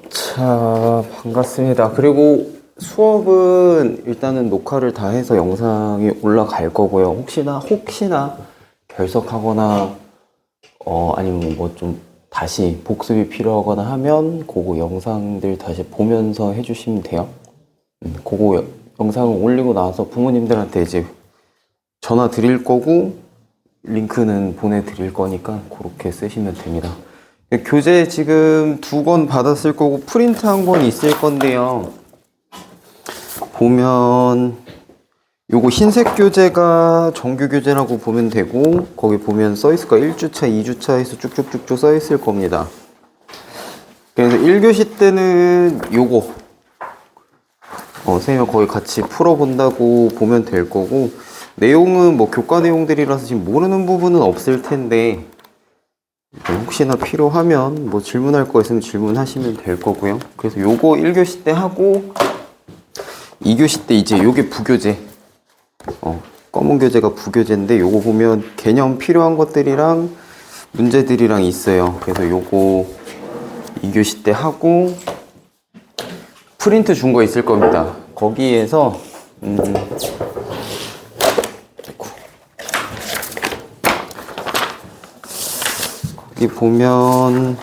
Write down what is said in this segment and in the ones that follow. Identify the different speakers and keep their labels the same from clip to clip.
Speaker 1: 자, 반갑습니다. 그리고 수업은 일단은 녹화를 다 해서 영상이 올라갈 거고요. 혹시나 결석하거나 아니면 뭐 좀 다시 복습이 필요하거나 하면 그거 영상들 다시 보면서 해주시면 돼요. 그거 영상을 올리고 나서 부모님들한테 이제 전화 드릴 거고 링크는 보내드릴 거니까 그렇게 쓰시면 됩니다. 교재 지금 2권 받았을 거고 프린트 한 권 있을 건데요. 보면 요거 흰색 교재가 정규 교재라고 보면 되고 거기 보면 써있을 거예요. 1주차, 2주차 해서 쭉쭉쭉쭉 써있을 겁니다. 그래서 1교시 때는 요거 선생님이 거의 같이 풀어본다고 보면 될 거고 내용은 뭐 교과 내용들이라서 지금 모르는 부분은 없을 텐데 혹시나 필요하면 뭐 질문할 거 있으면 질문하시면 될 거고요. 그래서 요거 1교시 때 하고 2교시 때 이제 요게 부교재 검은 교재가 부교재인데 요거 보면 개념 필요한 것들이랑 문제들이랑 있어요. 그래서 요거 2교시 때 하고 프린트 준 거 있을 겁니다. 거기에서 여기 보면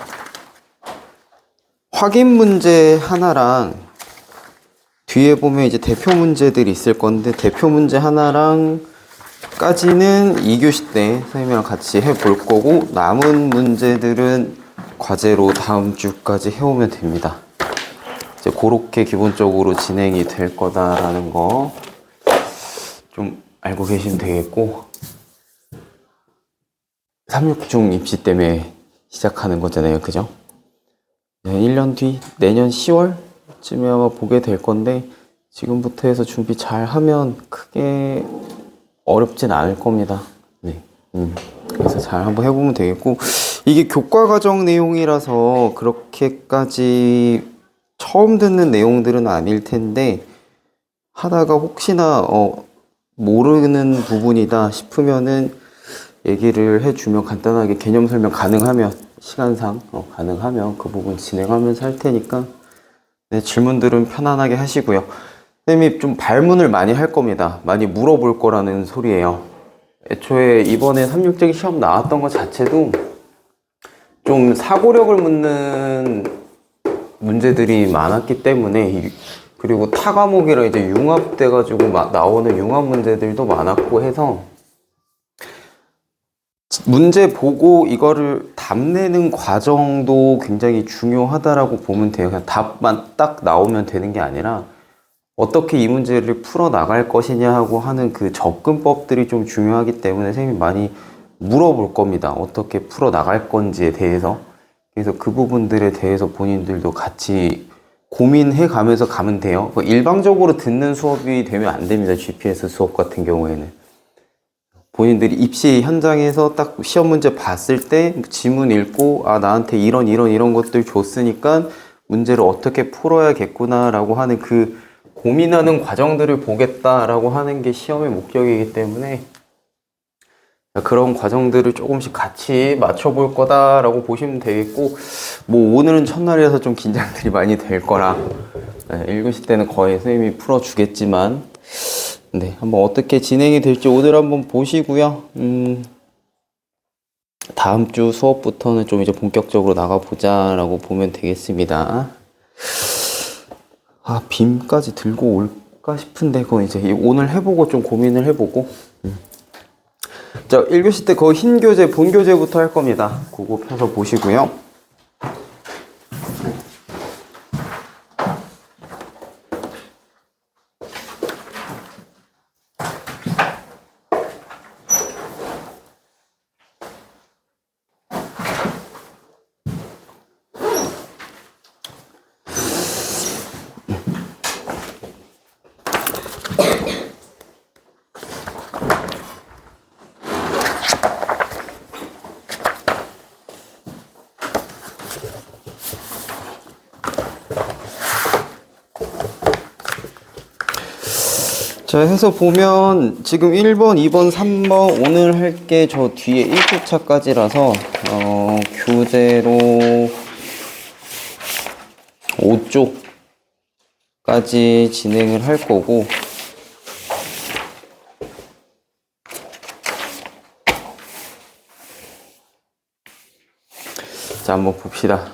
Speaker 1: 확인 문제 하나랑 뒤에 보면 이제 대표 문제들이 있을 건데 대표 문제 하나랑 까지는 2교시 때 선생님이랑 같이 해볼 거고 남은 문제들은 과제로 다음 주까지 해오면 됩니다. 이제 그렇게 기본적으로 진행이 될 거다라는 거 좀 알고 계시면 되겠고 366 입시 때문에 시작하는 거잖아요. 그죠? 1년 뒤 내년 10월쯤에 아마 보게 될 건데 지금부터 해서 준비 잘 하면 크게 어렵진 않을 겁니다. 네. 그래서 잘 한번 해보면 되겠고 이게 교과 과정 내용이라서 그렇게까지 처음 듣는 내용들은 아닐 텐데 하다가 혹시나 모르는 부분이다 싶으면은 얘기를 해주면 간단하게 개념 설명 가능하면 시간상 가능하면 그 부분 진행하면서 할 테니까 네, 질문들은 편안하게 하시고요. 선생님이 좀 발문을 많이 할 겁니다. 많이 물어볼 거라는 소리예요. 애초에 이번에 367 시험 나왔던 것 자체도 좀 사고력을 묻는 문제들이 많았기 때문에 그리고 타 과목이랑 이제 융합돼가지고 나오는 융합 문제들도 많았고 해서 문제 보고 이거를 답내는 과정도 굉장히 중요하다라고 보면 돼요. 그냥 답만 딱 나오면 되는 게 아니라 어떻게 이 문제를 풀어 나갈 것이냐 하고 하는 그 접근법들이 좀 중요하기 때문에 선생님이 많이 물어볼 겁니다. 어떻게 풀어 나갈 건지에 대해서. 그래서 그 부분들에 대해서 본인들도 같이 고민해 가면서 가면 돼요. 일방적으로 듣는 수업이 되면 안 됩니다. GPS 수업 같은 경우에는. 본인들이 입시 현장에서 딱 시험 문제 봤을 때 지문 읽고 나한테 이런 것들 줬으니까 문제를 어떻게 풀어야겠구나 라고 하는 그 고민하는 과정들을 보겠다라고 하는 게 시험의 목적이기 때문에 그런 과정들을 조금씩 같이 맞춰볼 거다라고 보시면 되겠고 뭐 오늘은 첫날이라서 좀 긴장들이 많이 될 거라 1교시 때는 거의 선생님이 풀어주겠지만 네, 한번 어떻게 진행이 될지 오늘 한번 보시고요. 다음 주 수업부터는 좀 이제 본격적으로 나가보자라고 보면 되겠습니다. 빔까지 들고 올까 싶은데 그건 이제 오늘 해보고 좀 고민을 해보고 자, 1교시 때 거의 흰 교재, 본 교재부터 할 겁니다. 그거 펴서 보시고요. 자, 해서 보면 지금 1번, 2번, 3번 오늘 할 게 저 뒤에 1주차까지라서 교재로 5쪽까지 진행을 할 거고, 자, 한번 봅시다.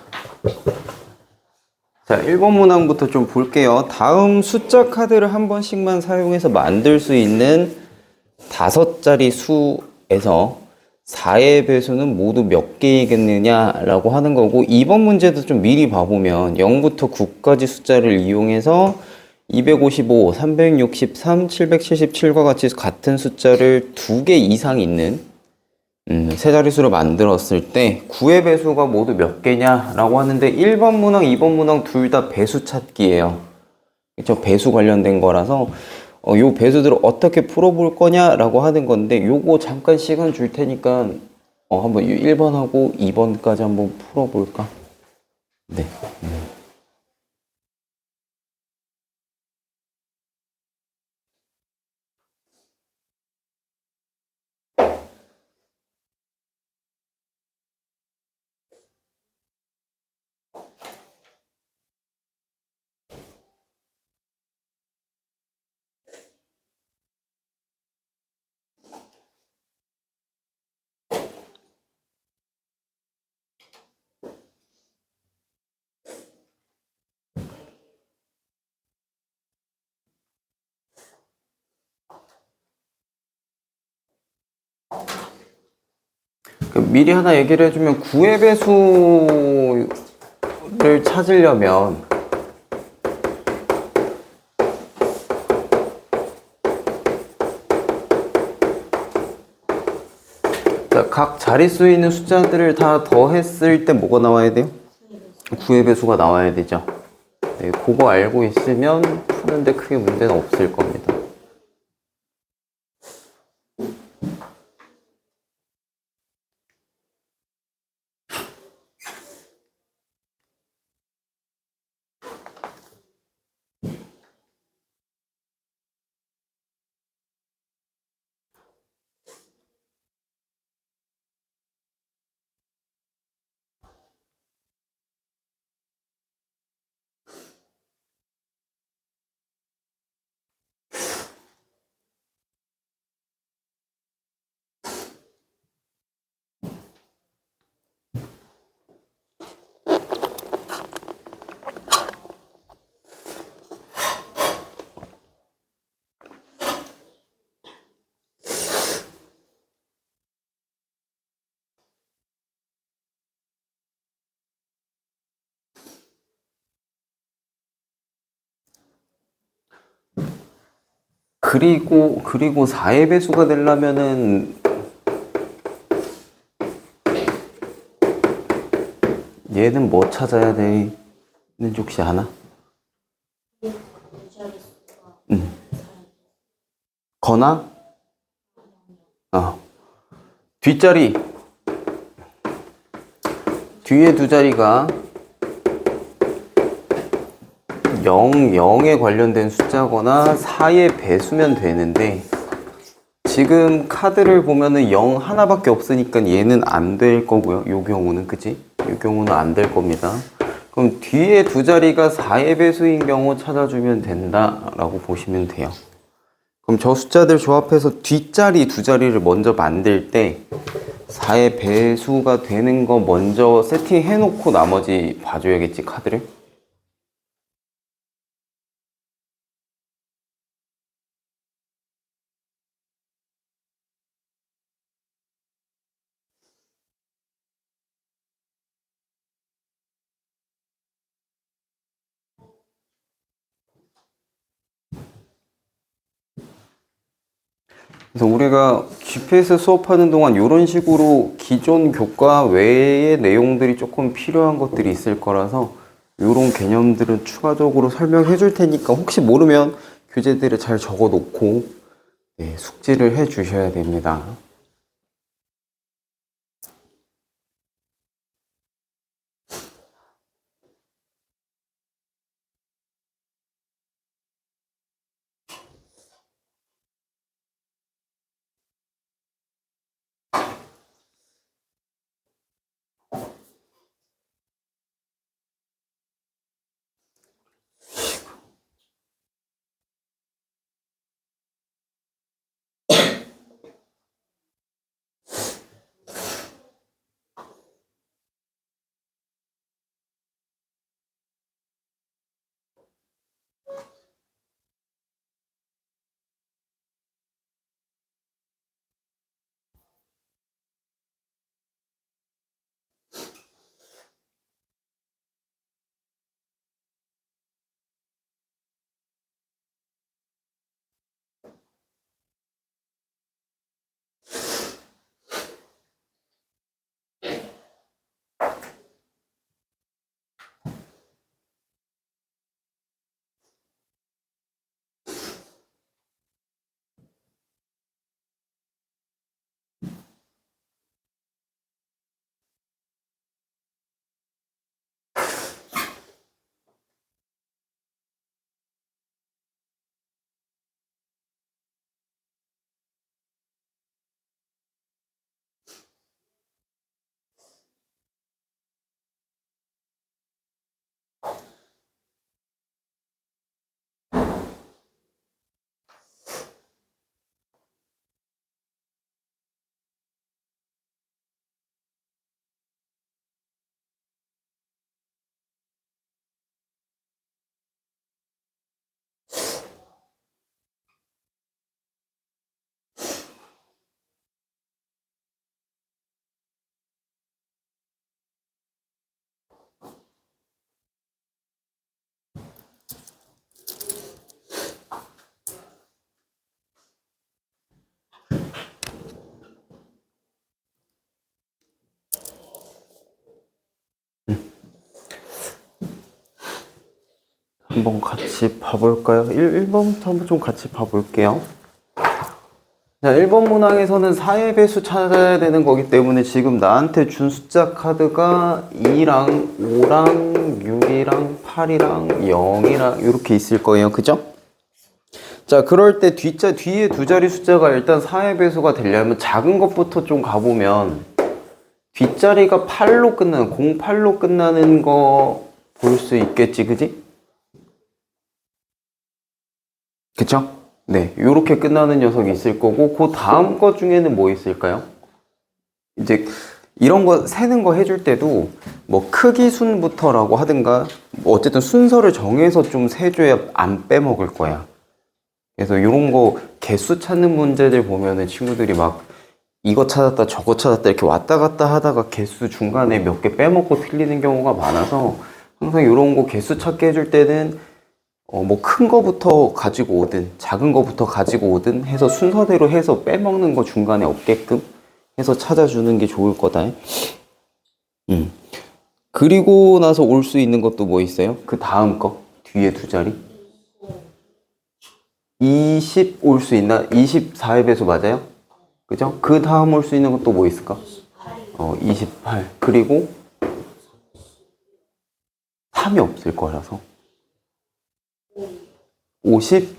Speaker 1: 자, 1번 문항부터 좀 볼게요. 다음 숫자 카드를 한 번씩만 사용해서 만들 수 있는 5자리 수에서 4의 배수는 모두 몇 개이겠느냐라고 하는 거고, 2번 문제도 좀 미리 봐보면 0부터 9까지 숫자를 이용해서 255, 363, 777과 같이 같은 숫자를 2개 이상 있는 세 자릿수로 만들었을 때 9의 배수가 모두 몇 개냐라고 하는데, 1번 문항, 2번 문항 둘 다 배수 찾기예요. 그쵸? 배수 관련된 거라서 요 배수들을 어떻게 풀어볼 거냐라고 하는 건데, 요거 잠깐 시간 줄 테니까 한번 1번하고 2번까지 한번 풀어볼까? 네. 미리 하나 얘기를 해주면, 9의 배수를 찾으려면 각 자릿수에 있는 숫자들을 다 더했을 때 뭐가 나와야 돼요? 9의 배수가 나와야 되죠. 네, 그거 알고 있으면 푸는데 크게 문제는 없을 겁니다. 그리고 4의 배수가 되려면은 얘는 뭐 찾아야 되는지 혹시 아나? 거나? 뒷자리, 뒤에 두 자리가 0, 0에 관련된 숫자거나 4의 배수면 되는데, 지금 카드를 보면은 0 하나밖에 없으니까 얘는 안 될 거고요. 요 경우는, 그치? 요 경우는 안 될 겁니다. 그럼 뒤에 두 자리가 4의 배수인 경우 찾아주면 된다라고 보시면 돼요. 그럼 저 숫자들 조합해서 뒷자리 두 자리를 먼저 만들 때 4의 배수가 되는 거 먼저 세팅해 놓고 나머지 봐줘야겠지, 카드를? 그래서 우리가 GPS 수업하는 동안 이런 식으로 기존 교과 외의 내용들이 조금 필요한 것들이 있을 거라서, 이런 개념들은 추가적으로 설명해 줄 테니까 혹시 모르면 교재들을 잘 적어 놓고 숙지를 해 주셔야 됩니다. 한번 같이 봐볼까요? 1번부터 한번 좀 같이 봐볼게요. 자, 1번 문항에서는 4의 배수 찾아야 되는 거기 때문에 지금 나한테 준 숫자 카드가 2랑 5랑 6이랑 8이랑 0이랑 이렇게 있을 거예요. 그죠? 자, 그럴 때 뒤에 두 자리 숫자가 일단 4의 배수가 되려면 작은 것부터 좀 가보면 뒷자리가 8로 끝나는, 08로 끝나는 거 볼 수 있겠지, 그지? 그쵸? 네, 요렇게 끝나는 녀석이 있을 거고, 그 다음 거 중에는 뭐 있을까요? 이제 이런 거 세는 거 해줄 때도 뭐 크기 순부터라고 하든가, 뭐 어쨌든 순서를 정해서 좀 세줘야 안 빼먹을 거야. 그래서 이런 거 개수 찾는 문제들 보면은 친구들이 막 이거 찾았다 저거 찾았다 이렇게 왔다 갔다 하다가 개수 중간에 몇 개 빼먹고 틀리는 경우가 많아서 항상 이런 거 개수 찾게 해줄 때는 뭐 큰 거부터 가지고 오든 작은 거부터 가지고 오든 해서 순서대로 해서 빼먹는 거 중간에 없게끔 해서 찾아주는 게 좋을 거다. 그리고 나서 올 수 있는 것도 뭐 있어요? 그 다음 거 뒤에 두 자리 20 올 수 있나? 24의 배수 맞아요? 그죠? 그 다음 올 수 있는 것도 뭐 있을까? 28 그리고 3이 없을 거라서 50?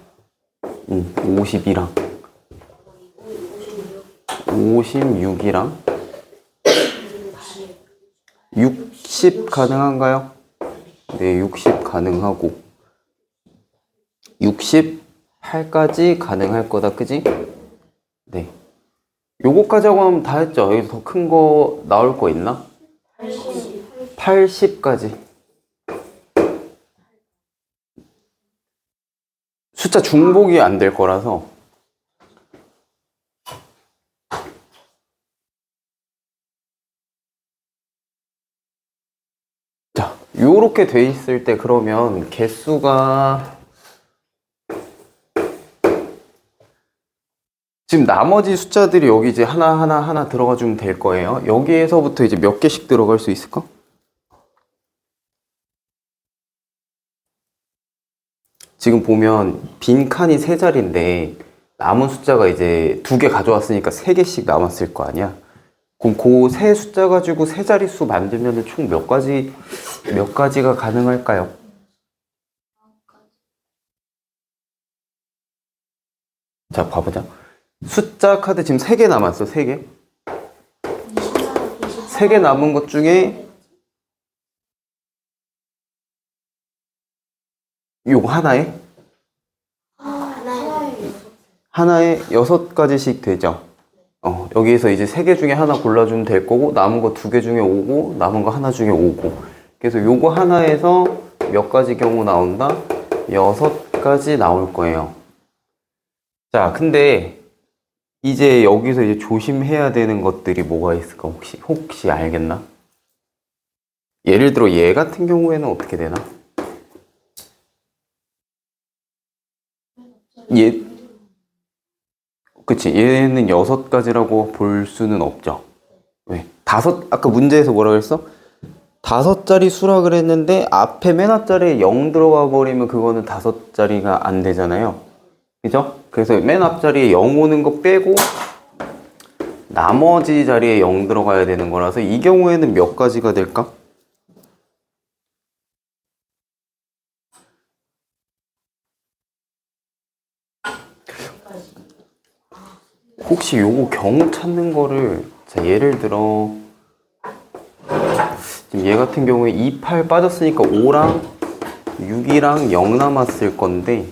Speaker 1: 50이랑 56이랑 60 가능한가요? 네, 60 가능하고 68까지 가능할 거다, 그지? 네. 요거까지 하고 하면 다 했죠? 여기서 더 큰 거 나올 거 있나? 80까지. 숫자 중복이 안 될 거라서. 자, 요렇게 돼 있을 때 그러면 개수가 지금 나머지 숫자들이 여기 이제 하나 들어가 주면 될 거예요. 여기에서부터 이제 몇 개씩 들어갈 수 있을까? 지금 보면 빈 칸이 세 자리인데 남은 숫자가 이제 2개 가져왔으니까 3개씩 남았을 거 아니야? 그럼 그 세 숫자 가지고 세 자릿수 만들면 총 몇 가지가 가능할까요? 자, 봐보자. 숫자 카드 지금 3개 남았어, 3개. 3개 남은 것 중에 요거 하나에 6가지씩 되죠. 여기에서 이제 3개 중에 하나 골라주면 될 거고, 남은 거 2개 중에 5고, 남은 거 하나 중에 5고. 그래서 요거 하나에서 몇 가지 경우 나온다? 6가지 나올 거예요. 자, 근데 이제 여기서 이제 조심해야 되는 것들이 뭐가 있을까? 혹시 알겠나? 예를 들어 얘 같은 경우에는 어떻게 되나? 얘, 그치. 얘는 6가지라고 볼 수는 없죠. 왜? 아까 문제에서 뭐라 그랬어? 5자리 수라 그랬는데 앞에 맨 앞자리에 0 들어가 버리면 그거는 5자리가 안 되잖아요. 그죠? 그래서 맨 앞자리에 0 오는 거 빼고 나머지 자리에 0 들어가야 되는 거라서 이 경우에는 몇 가지가 될까? 혹시 요거 경우 찾는 거를 자, 예를 들어 지금 얘 같은 경우에 28 빠졌으니까 5랑 6이랑 0 남았을 건데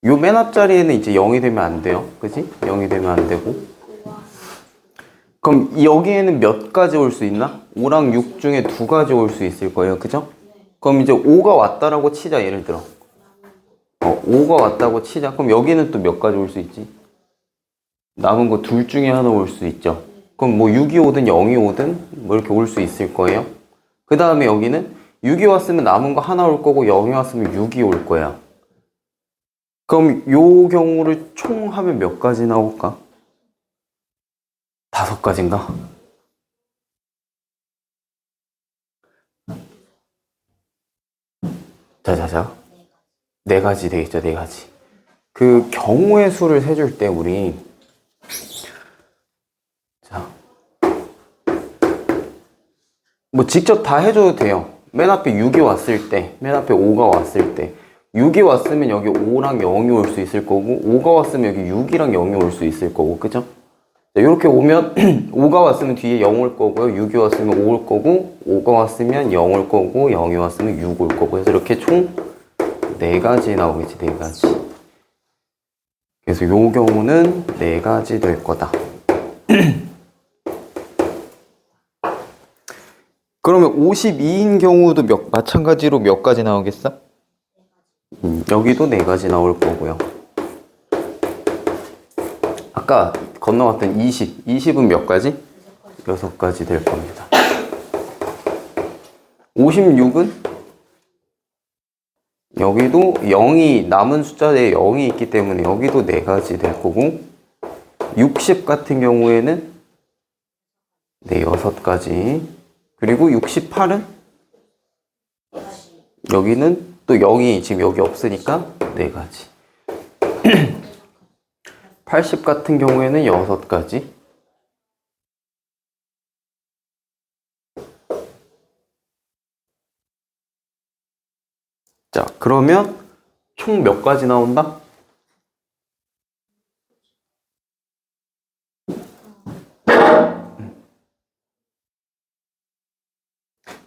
Speaker 1: 요 맨 앞자리에는 이제 0이 되면 안 돼요. 그지? 0이 되면 안 되고 그럼 여기에는 몇 가지 올 수 있나? 5랑 6 중에 2가지 올 수 있을 거예요. 그죠? 그럼 이제 5가 왔다라고 치자. 예를 들어 5가 왔다고 치자. 그럼 여기는 또 몇 가지 올 수 있지? 남은 거 둘 중에 하나 올 수 있죠. 그럼 뭐 6이 오든 0이 오든 뭐 이렇게 올 수 있을 거예요. 그 다음에 여기는 6이 왔으면 남은 거 하나 올 거고 0이 왔으면 6이 올 거야. 그럼 요 경우를 총 하면 몇 가지 나올까? 5가지인가? 자자자. 네 가지 되겠죠, 네 가지. 그 경우의 수를 세줄 때 우리 자, 뭐 직접 다 해줘도 돼요. 맨 앞에 6이 왔을 때, 맨 앞에 5가 왔을 때 6이 왔으면 여기 5랑 0이 올 수 있을 거고 5가 왔으면 여기 6이랑 0이 올 수 있을 거고 그죠? 이렇게 오면 5가 왔으면 뒤에 0 올 거고요. 6이 왔으면 5 올 거고 5가 왔으면 0 올 거고 0이 왔으면 6 올 거고 해서 이렇게 총 4가지 나오겠지, 4가지. 그래서 요 경우는 4가지 될 거다. 그러면 52인 경우도 마찬가지로 몇 가지 나오겠어? 여기도 4가지 나올 거고요. 아까 건너왔던 20은 몇 가지? 6가지 될 겁니다. 56은 여기도 0이 남은 숫자에 0이 있기 때문에 여기도 4가지 될 거고 60 같은 경우에는 네, 6가지. 그리고 68은 여기는 또 0이 지금 여기 없으니까 4가지. 80 같은 경우에는 6가지. 자, 그러면 총 몇 가지 나온다?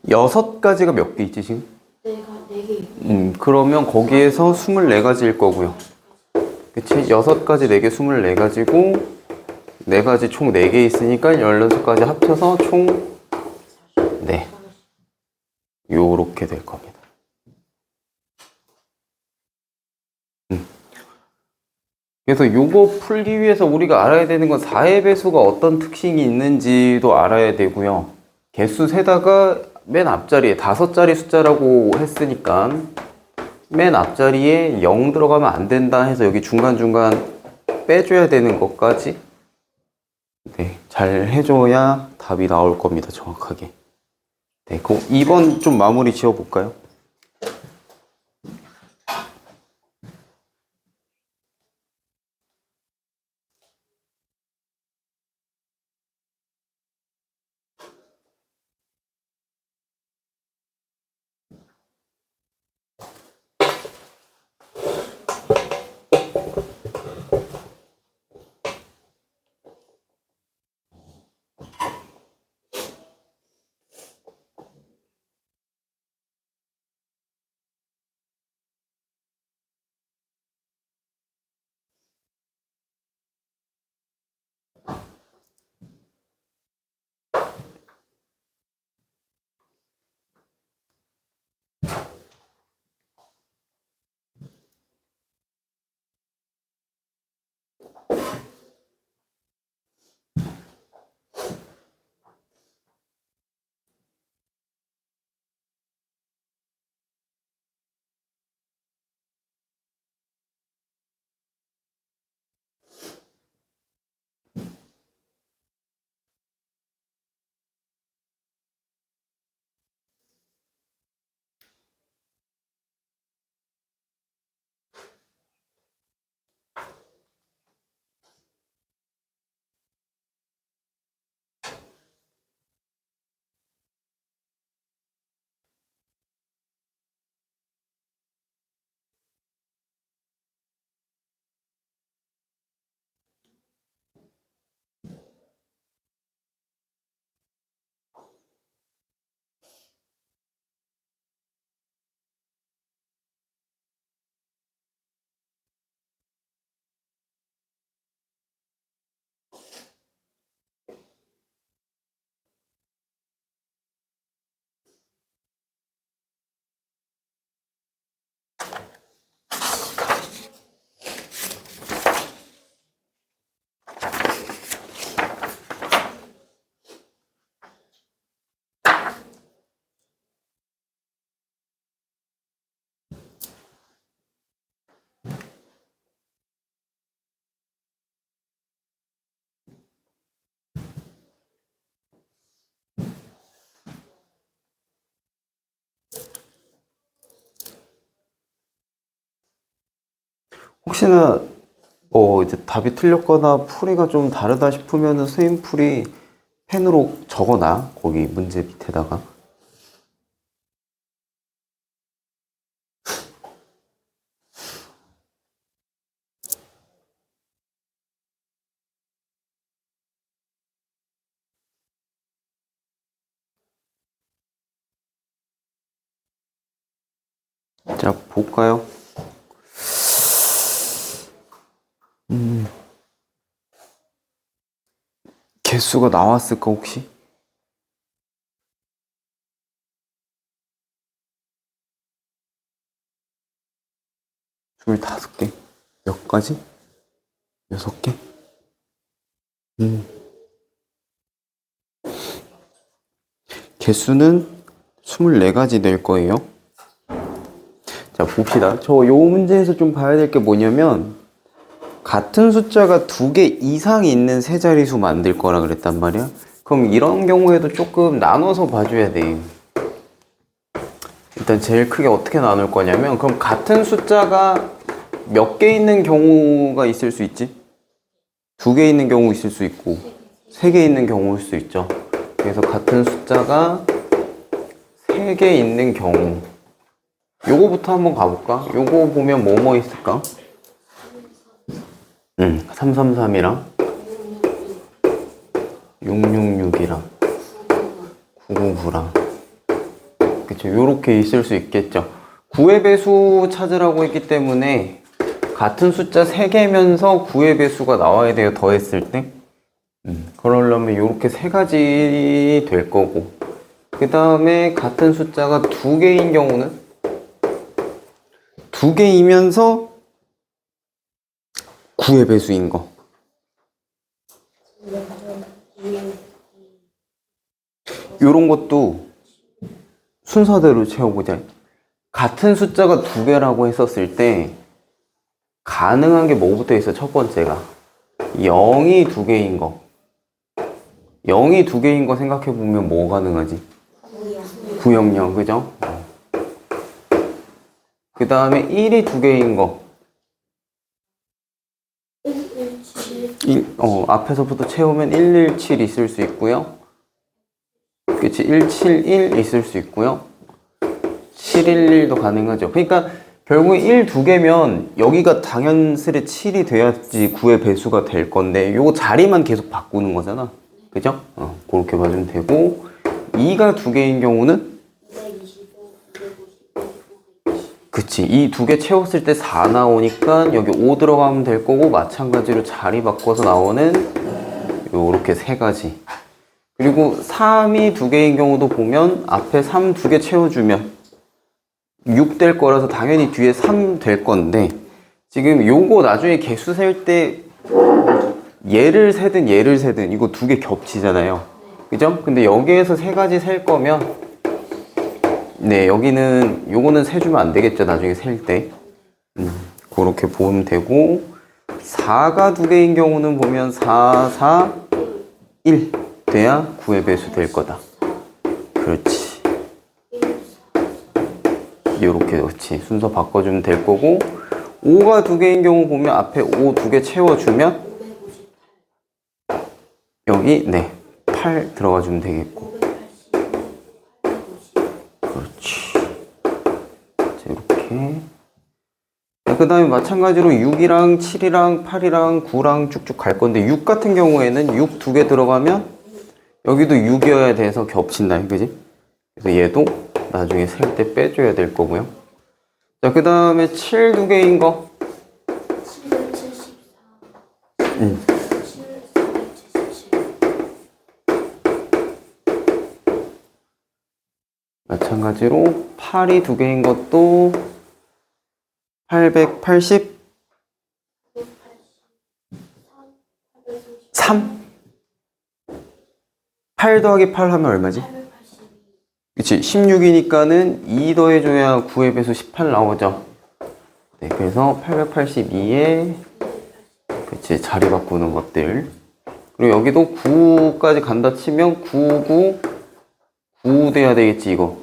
Speaker 1: 여섯 가지가 몇 개 있지, 지금?
Speaker 2: 네 개.
Speaker 1: 그러면 거기에서 24가지일 거고요. 그치? 6가지, 4개, 24가지고, 4가지 총 4개 있으니까 16가지 합쳐서 총, 네. 요렇게 될 겁니다. 그래서 요거 풀기 위해서 우리가 알아야 되는 건 4의 배수가 어떤 특징이 있는지도 알아야 되고요. 개수 세다가 맨 앞자리에 5자리 숫자라고 했으니까 맨 앞자리에 0 들어가면 안 된다 해서 여기 중간중간 빼줘야 되는 것까지 네, 잘 해줘야 답이 나올 겁니다. 정확하게. 네, 그럼 2번 좀 마무리 지어볼까요? 혹시나 이제 답이 틀렸거나 풀이가 좀 다르다 싶으면은 선생님 풀이 펜으로 적어놔. 거기 문제 밑에다가. 자, 볼까요? 개수가 나왔을까, 혹시? 25개? 몇 가지? 6개? 개수는 24가지 될 거예요. 자, 봅시다. 요 문제에서 좀 봐야 될 게 뭐냐면, 같은 숫자가 2개 이상이 있는 세 자리수 만들 거라 그랬단 말이야. 그럼 이런 경우에도 조금 나눠서 봐줘야 돼. 일단 제일 크게 어떻게 나눌 거냐면, 그럼 같은 숫자가 몇 개 있는 경우가 있을 수 있지? 2개 있는 경우 있을 수 있고, 3개 있는 경우일 수 있죠. 그래서 같은 숫자가 3개 있는 경우. 요거부터 한번 가볼까? 요거 보면 뭐뭐 있을까? 333이랑 666이랑 999랑 그쵸, 요렇게 있을 수 있겠죠. 9의 배수 찾으라고 했기 때문에 같은 숫자 3개면서 9의 배수가 나와야 돼요. 더했을 때. 그러려면 요렇게 3가지 될 거고, 그 다음에 같은 숫자가 2개인 경우는 2개이면서 9의 배수인 거. 요런 것도 순서대로 채워보자. 같은 숫자가 2개라고 했었을 때 가능한 게 뭐부터 있어? 첫 번째가 0이 2개인 거. 0이 2개인 거 생각해보면 뭐 가능하지? 900, 그죠? 그 다음에 1이 2개인 거. 앞에서부터 채우면 117 있을 수 있고요. 그치, 171 있을 수 있고요. 711도 가능하죠. 그러니까 결국에 1, 2개면 여기가 당연스레 7이 돼야지 9의 배수가 될 건데, 요거 자리만 계속 바꾸는 거잖아. 그죠? 그렇게 봐주면 되고, 2가 2개인 경우는 그치, 이 2개 채웠을 때 4 나오니까 여기 5 들어가면 될 거고, 마찬가지로 자리 바꿔서 나오는 요렇게 3가지. 그리고 3이 2개인 경우도 보면 앞에 3 2개 채워주면 6 될 거라서 당연히 뒤에 3 될 건데, 지금 요거 나중에 개수 셀 때 얘를 세든 이거 2개 겹치잖아요. 그죠? 근데 여기에서 3가지 셀 거면 네, 여기는 요거는 세주면 안 되겠죠. 나중에 셀 때. 그렇게 보면 되고, 4가 2개인 경우는 보면 4, 4, 1 돼야 9의 배수 될 거다. 그렇지. 요렇게, 그렇지. 순서 바꿔주면 될 거고, 5가 2개인 경우 보면 앞에 5 2개 채워주면 여기, 네, 8 들어가주면 되겠고. 그렇지. 자, 이렇게. 그 다음에 마찬가지로 6이랑 7이랑 8이랑 9랑 쭉쭉 갈 건데, 6 같은 경우에는 6 2개 들어가면 여기도 6이어야 돼서 겹친다. 그지? 그래서 얘도 나중에 셀 때 빼줘야 될 거고요. 자, 그 다음에 7 2개인 거.
Speaker 2: 774.
Speaker 1: 마찬가지로 8이 2개인 것도 883 8 더하기 8 하면 얼마지? 그치, 16이니까는 2 더해줘야 9의 배수 18 나오죠. 네, 그래서 882에 그치, 자리 바꾸는 것들. 그리고 여기도 9까지 간다 치면 9, 9 돼야 되겠지, 이거.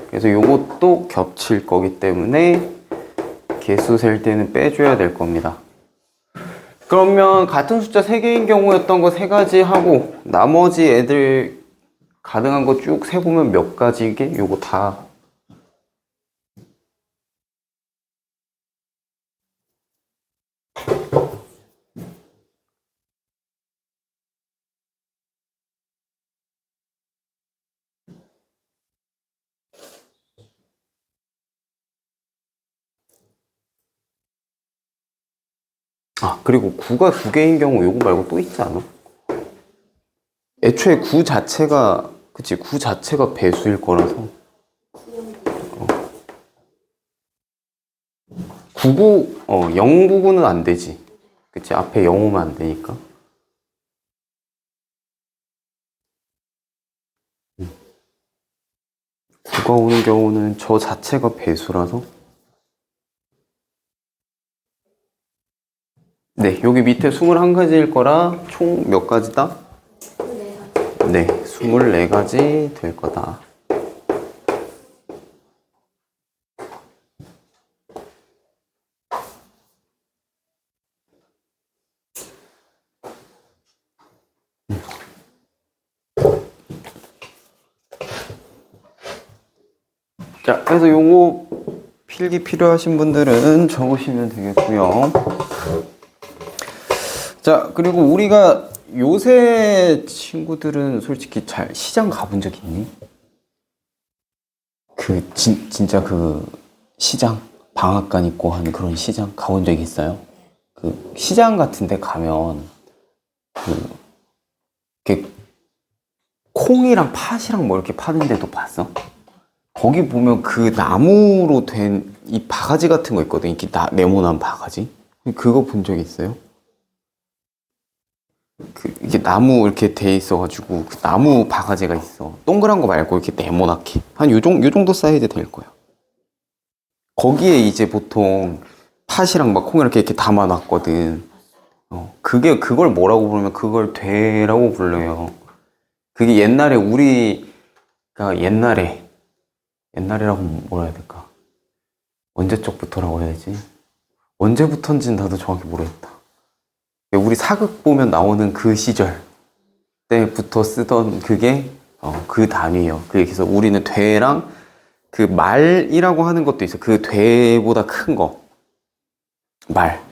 Speaker 1: 그래서 요것도 겹칠 거기 때문에 개수 셀 때는 빼줘야 될 겁니다. 그러면 같은 숫자 3개인 경우였던 거 3가지 하고 나머지 애들 가능한 거 쭉 세보면 몇 가지게? 요거 다 그리고 9가 2개인 경우 요거 말고 또 있지 않아? 애초에 9 자체가 그치 9 자체가 배수일 거라서 99 099는 안 되지. 그치 앞에 0 오면 안 되니까. 9가 오는 경우는 저 자체가 배수라서 네, 여기 밑에 21가지일 거라 총 몇 가지다? 네, 24가지 될 거다. 자, 그래서 요거 필기 필요하신 분들은 적으시면 되겠고요. 자, 그리고 우리가 요새 친구들은 솔직히 잘 시장 가본 적 있니? 진짜 그 시장 방앗간 있고 하는 그런 시장 가본 적 있어요? 그 시장 같은 데 가면 이렇게 콩이랑 팥이랑 뭐 이렇게 파는 데도 봤어? 거기 보면 그 나무로 된 이 바가지 같은 거 있거든. 이렇게 네모난 바가지. 그거 본 적 있어요? 이게 나무 이렇게 돼 있어가지고 그 나무 바가지가 있어. 동그란 거 말고 이렇게 네모나게 한 요 정도 사이즈 될 거야. 거기에 이제 보통 팥이랑 막 콩이랑 이렇게 담아놨거든. 그걸 뭐라고 부르면 그걸 되라고 불러요. 그게 옛날에 우리가 옛날이라고 뭐라 해야 될까? 언제적부터라고 해야 되지? 언제부턴지는 나도 정확히 모르겠다. 우리 사극 보면 나오는 그 시절 때부터 쓰던 그게 그 단위예요. 그래서 우리는 되랑 그 말이라고 하는 것도 있어. 그 되보다 큰 거. 말.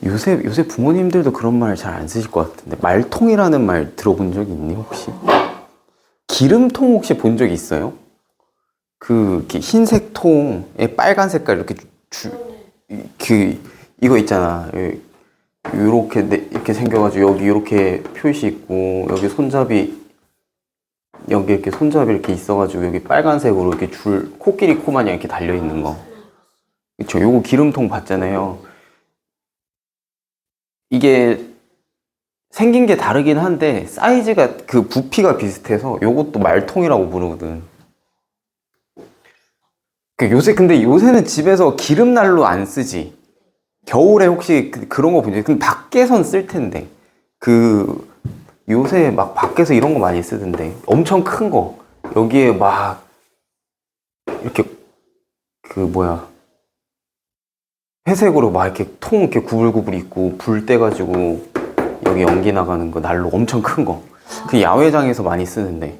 Speaker 1: 요새 부모님들도 그런 말 잘 안 쓰실 것 같은데 말통이라는 말 들어본 적 있니 혹시? 기름통 혹시 본 적 있어요? 이렇게 흰색 통에 빨간 색깔 이렇게 이거 있잖아. 이렇게 생겨가지고 여기 이렇게 표시 있고 여기 손잡이 여기 이렇게 손잡이 이렇게 있어가지고 여기 빨간색으로 이렇게 코끼리 코 마냥 이렇게 달려 있는 거. 그쵸? 요거 기름통 봤잖아요. 이게 생긴 게 다르긴 한데 사이즈가 그 부피가 비슷해서 요것도 말통이라고 부르거든. 근데 요새는 집에서 기름난로 안 쓰지. 겨울에 혹시 그런 거 보지? 근데 밖에선 쓸 텐데. 요새 막 밖에서 이런 거 많이 쓰던데. 엄청 큰 거. 여기에 막 이렇게 회색으로 막 이렇게 통 이렇게 구불구불 있고 불 떼가지고 여기 연기 나가는 거 난로 엄청 큰 거. 그 야외장에서 많이 쓰는데.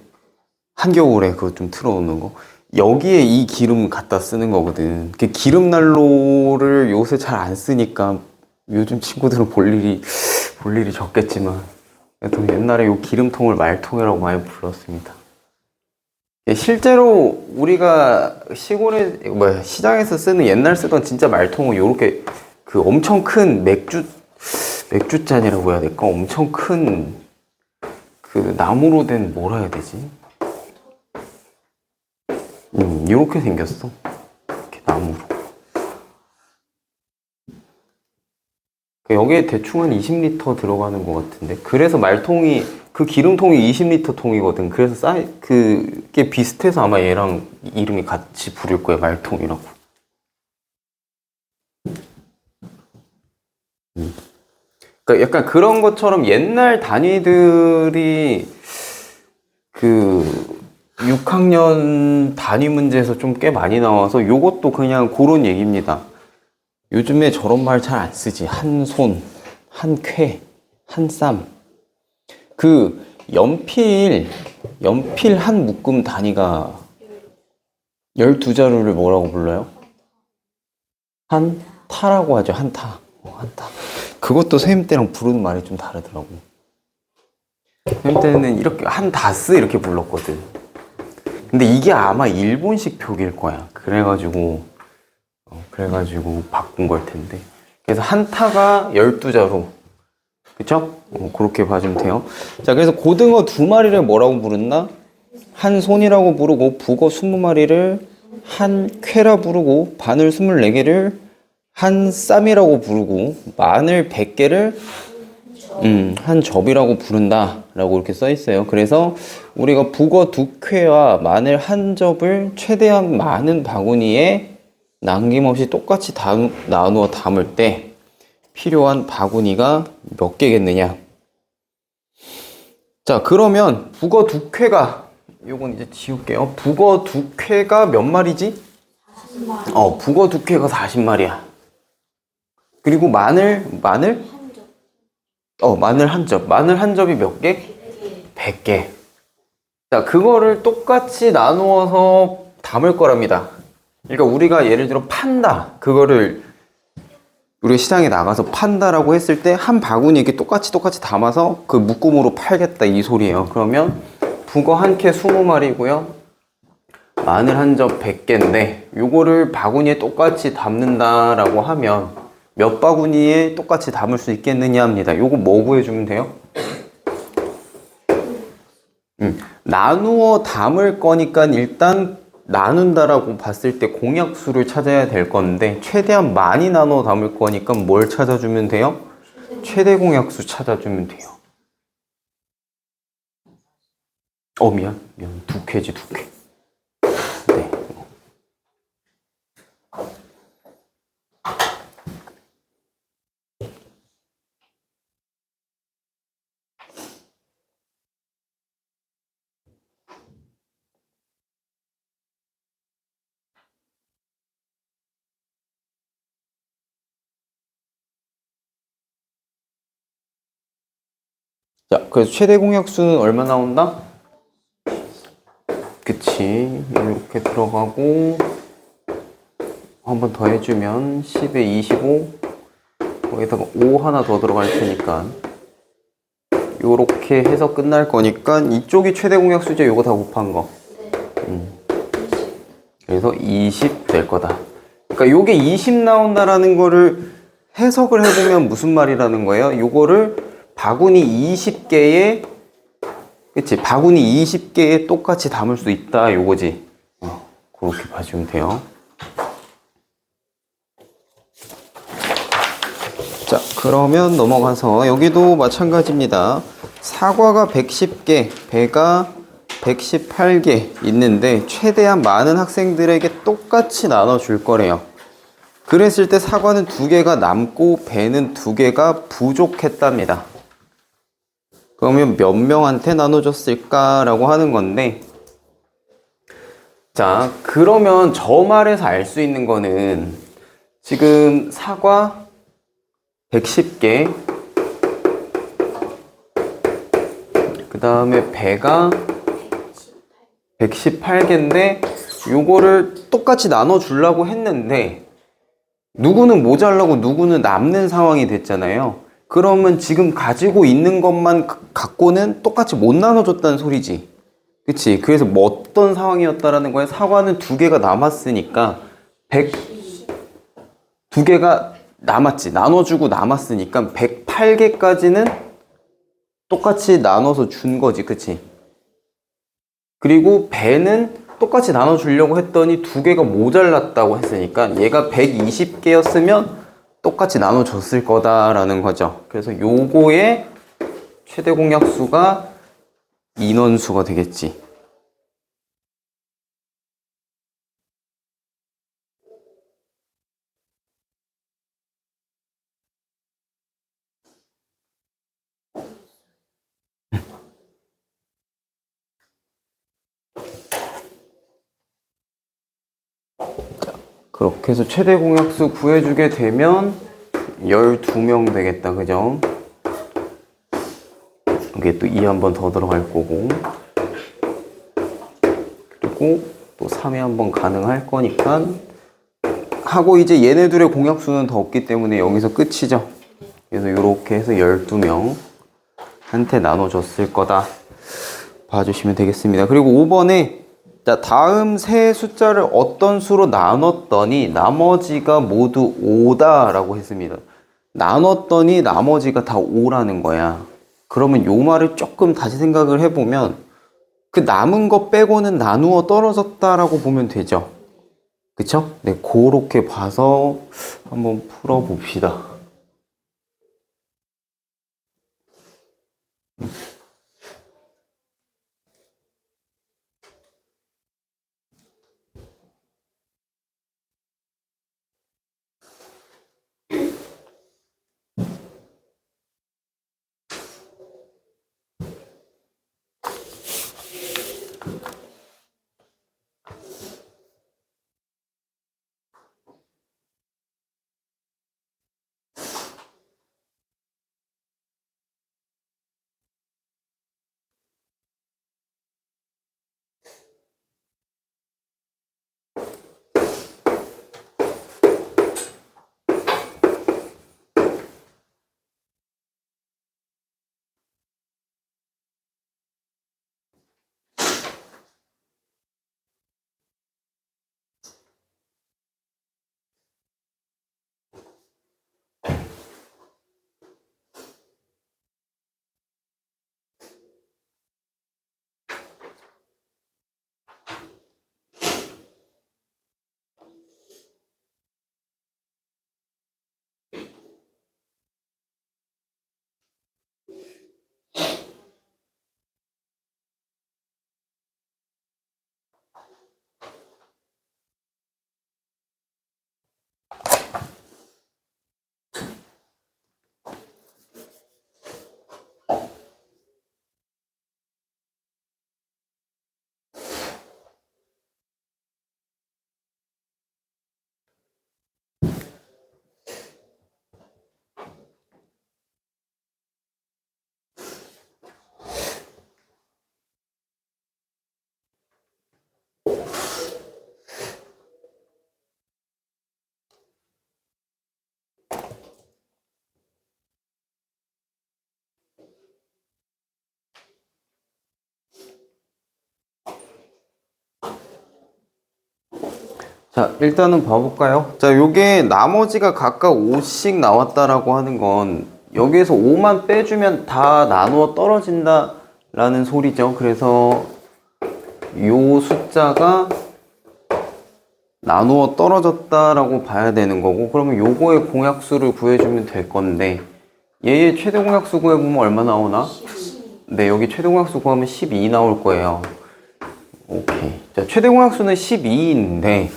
Speaker 1: 한겨울에 그거 좀 틀어놓는 거. 여기에 이 기름 갖다 쓰는 거거든. 기름 난로를 요새 잘 안 쓰니까 요즘 친구들은 볼 일이 적겠지만 옛날에 요 기름통을 말통이라고 많이 불렀습니다. 실제로 우리가 시장에서 쓰는 옛날 쓰던 진짜 말통은 요렇게 엄청 큰 맥주잔이라고 해야 될까? 엄청 큰 나무로 된 뭐라 해야 되지? 이렇게 생겼어. 이렇게 나무로. 여기에 대충 한 20리터 들어가는 것 같은데. 그래서 그 기름통이 20리터 통이거든. 그래서 그게 비슷해서 아마 얘랑 이름이 같이 부를 거야. 말통이라고. 그러니까 약간 그런 것처럼 옛날 단위들이 6학년 단위 문제에서 좀 꽤 많이 나와서 요것도 그냥 그런 얘기입니다. 요즘에 저런 말 잘 안 쓰지. 한 손, 한 쾌, 한 쌈. 그 연필 한 묶음 단위가 12자루를 뭐라고 불러요? 한 타라고 하죠. 한 타. 한 타. 그것도 선생님 때랑 부르는 말이 좀 다르더라고. 선생님 때는 이렇게 한 다스 이렇게 불렀거든. 근데 이게 아마 일본식 표기일 거야. 그래가지고 바꾼 걸 텐데. 그래서 한 타가 12자루. 그쵸? 그렇게 봐주면 돼요. 자, 그래서 고등어 2마리를 뭐라고 부른다? 한 손이라고 부르고, 북어 20마리를 한 쾌라 부르고, 바늘 24개를 한 쌈이라고 부르고, 마늘 100개를 한 접이라고 부른다 라고 이렇게 써 있어요. 그래서 우리가 북어 2쾌와 마늘 한 접을 최대한 많은 바구니에 남김없이 똑같이 나누어 담을 때 필요한 바구니가 몇 개겠느냐. 자, 그러면 북어 2쾌가, 요건 이제 지울게요. 북어 2쾌가 몇 마리지? 40마리. 북어 2쾌가 40마리야. 그리고 마늘 마늘 한 접. 마늘 한 접이 몇 개? 100개. 자, 그거를 똑같이 나누어서 담을 거랍니다. 그러니까 우리가 예를 들어 판다. 그거를 우리가 시장에 나가서 판다라고 했을 때 한 바구니 이렇게 똑같이 담아서 그 묶음으로 팔겠다 이 소리예요. 그러면 북어 한 캐 20마리고요. 마늘 한 접 100개인데 요거를 바구니에 똑같이 담는다라고 하면 몇 바구니에 똑같이 담을 수 있겠느냐 합니다. 요거 뭐 구해주면 돼요? 나누어 담을 거니까 일단 나눈다라고 봤을 때 공약수를 찾아야 될 건데 최대한 많이 나눠 담을 거니까 뭘 찾아주면 돼요? 최대 공약수 찾아주면 돼요. 미안 2쾌지 2쾌. 네. 자, 그래서 최대 공약수는 얼마 나온다? 그치. 이렇게 들어가고 한 번 더 해주면 10에 25 거기다가 5 하나 더 들어갈 테니까 요렇게 해서 끝날 거니까 이쪽이 최대 공약수죠. 요거 다 곱한 거. 그래서 20 될 거다. 그러니까 요게 20 나온다라는 거를 해석을 해보면 무슨 말이라는 거예요? 요거를 바구니 20개에 그치? 바구니 20개에 똑같이 담을 수 있다 요거지. 그렇게 봐주면 돼요. 자, 그러면 넘어가서 여기도 마찬가지입니다. 사과가 110개, 배가 118개 있는데 최대한 많은 학생들에게 똑같이 나눠줄 거래요. 그랬을 때 사과는 2개가 남고 배는 2개가 부족했답니다. 그러면 몇 명한테 나눠줬을까라고 하는 건데, 자, 그러면 저 말에서 알 수 있는 거는 지금 사과 110개, 그 다음에 배가 118개인데 요거를 똑같이 나눠주려고 했는데 누구는 모자라고 누구는 남는 상황이 됐잖아요. 그러면 지금 가지고 있는 것만 갖고는 똑같이 못 나눠줬다는 소리지. 그치? 그래서 뭐 어떤 상황이었다라는 거야? 사과는 2개가 남았으니까 2개가 남았지. 나눠주고 남았으니까 108개까지는 똑같이 나눠서 준 거지. 그치? 그리고 배는 똑같이 나눠주려고 했더니 2개가 모자랐다고 했으니까 얘가 120개였으면 똑같이 나눠줬을 거다라는 거죠. 그래서 요거의 최대 공약수가 인원수가 되겠지. 그렇게 해서 최대 공약수 구해주게 되면 12명 되겠다. 그죠? 이게 또 2 한 번 더 들어갈 거고, 그리고 또 3에 한 번 가능할 거니까 하고, 이제 얘네들의 공약수는 더 없기 때문에 여기서 끝이죠. 그래서 이렇게 해서 12명 한테 나눠줬을 거다 봐주시면 되겠습니다. 그리고 5번에 자, 다음 세 숫자를 어떤 수로 나눴더니 나머지가 모두 5다 라고 했습니다. 나눴더니 나머지가 다 5라는 거야. 그러면 요 말을 조금 다시 생각을 해보면 그 남은 거 빼고는 나누어 떨어졌다라고 보면 되죠. 그쵸? 네, 그렇게 봐서 한번 풀어봅시다. 자, 일단은 봐볼까요? 자, 요게 나머지가 각각 5씩 나왔다라고 하는 건 여기에서 5만 빼주면 다 나누어 떨어진다 라는 소리죠. 그래서 요 숫자가 나누어 떨어졌다라고 봐야 되는 거고, 그러면 요거의 공약수를 구해주면 될 건데, 얘의 최대 공약수 구해보면 얼마 나오나? 네, 여기 최대 공약수 구하면 12 나올 거예요. 오케이. 자, 최대 공약수는 12인데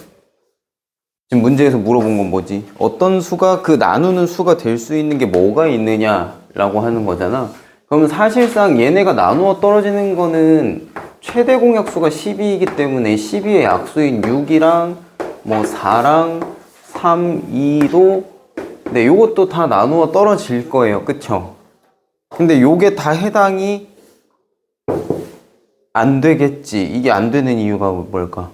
Speaker 1: 지금 문제에서 물어본 건 뭐지? 어떤 수가 그 나누는 수가 될 수 있는 게 뭐가 있느냐라고 하는 거잖아. 그러면 사실상 얘네가 나누어 떨어지는 거는 최대 공약수가 12이기 때문에 12의 약수인 6이랑 뭐 4랑 3, 2도 네, 요것도 다 나누어 떨어질 거예요. 그쵸? 근데 요게 다 해당이 안 되겠지. 이게 안 되는 이유가 뭘까?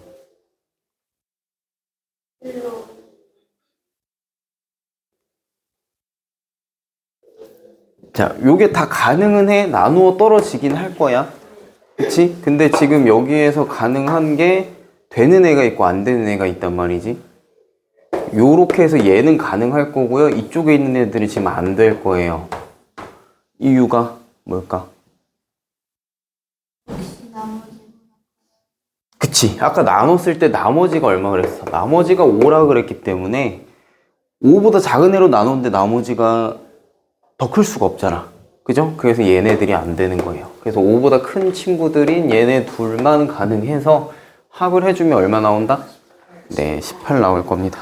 Speaker 1: 자, 요게 다 가능은 해. 나누어 떨어지긴 할 거야. 그치? 근데 지금 여기에서 가능한 게 되는 애가 있고 안 되는 애가 있단 말이지. 요렇게 해서 얘는 가능할 거고요. 이쪽에 있는 애들이 지금 안 될 거예요. 이유가 뭘까? 그치? 아까 나눴을 때 나머지가 얼마 그랬어? 나머지가 5라 그랬기 때문에 5보다 작은 애로 나눴는데 나머지가 더 클 수가 없잖아. 그죠? 그래서 얘네들이 안 되는 거예요. 그래서 5보다 큰 친구들인 얘네 둘만 가능해서 합을 해주면 얼마 나온다? 네, 18 나올 겁니다.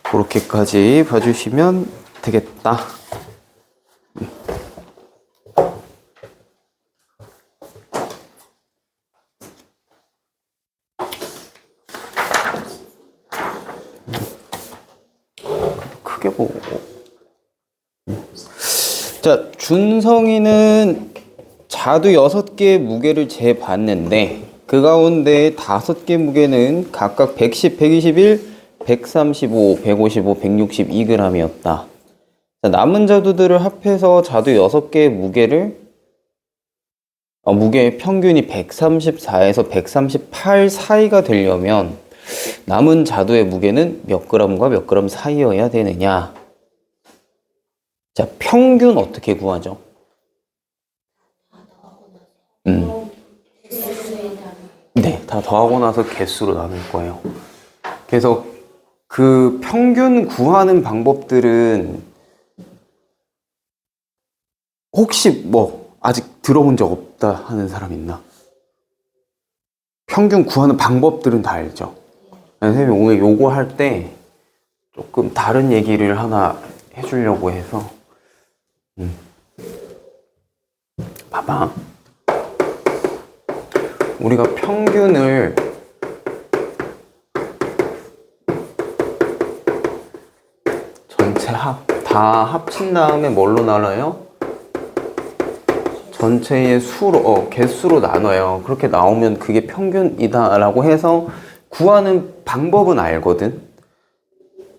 Speaker 1: 그렇게까지 봐주시면 되겠다. 아이고. 자, 준성이는 자두 6개의 무게를 재봤는데 그 가운데 5개 무게는 각각 110, 121, 135, 155, 162g이었다. 자, 남은 자두들을 합해서 자두 6개의 무게의 평균이 134에서 138 사이가 되려면 남은 자두의 무게는 몇 g과 몇 g 사이여야 되느냐? 자, 평균 어떻게 구하죠? 네, 다 더하고 나서 개수로 나눌 거예요. 그래서 그 평균 구하는 방법들은 혹시 뭐 아직 들어본 적 없다 하는 사람 있나? 평균 구하는 방법들은 다 알죠? 선생님이 오늘 요거 할 때 조금 다른 얘기를 하나 해주려고 해서 봐봐. 우리가 평균을 전체 다 합친 다음에 뭘로 나눠요? 전체의 수로, 개수로 나눠요. 그렇게 나오면 그게 평균이다 라고 해서 구하는 방법은 알거든.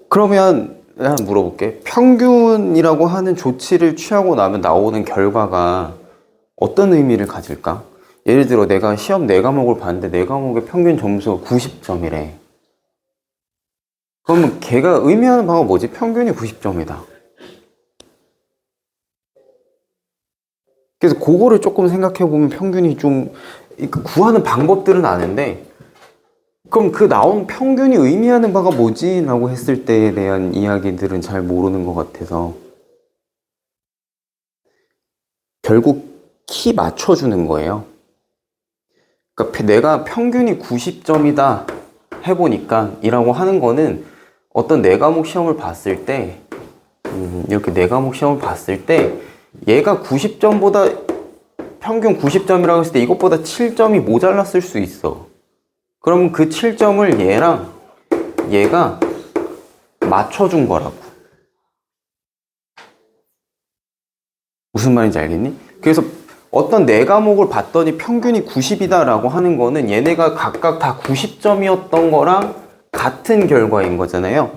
Speaker 1: 그러면 내가 물어볼게. 평균이라고 하는 조치를 취하고 나면 나오는 결과가 어떤 의미를 가질까? 예를 들어 내가 시험 4과목을 봤는데 4과목의 평균 점수가 90점이래. 그러면 걔가 의미하는 바가 뭐지? 평균이 90점이다. 그래서 그거를 조금 생각해보면 평균이 좀 구하는 방법들은 아는데 그럼 그 나온 평균이 의미하는 바가 뭐지? 라고 했을 때에 대한 이야기들은 잘 모르는 것 같아서 결국 키 맞춰주는 거예요. 그러니까 내가 평균이 90점이다 해보니까 이라고 하는 거는 어떤 4과목 시험을 봤을 때 이렇게 4과목 시험을 봤을 때 얘가 90점보다 평균 90점이라고 했을 때 이것보다 7점이 모자랐을 수 있어. 그러면 그 7점을 얘랑 얘가 맞춰준 거라고. 무슨 말인지 알겠니? 그래서 어떤 4과목을 봤더니 평균이 90이다 라고 하는 거는 얘네가 각각 다 90점이었던 거랑 같은 결과인 거잖아요.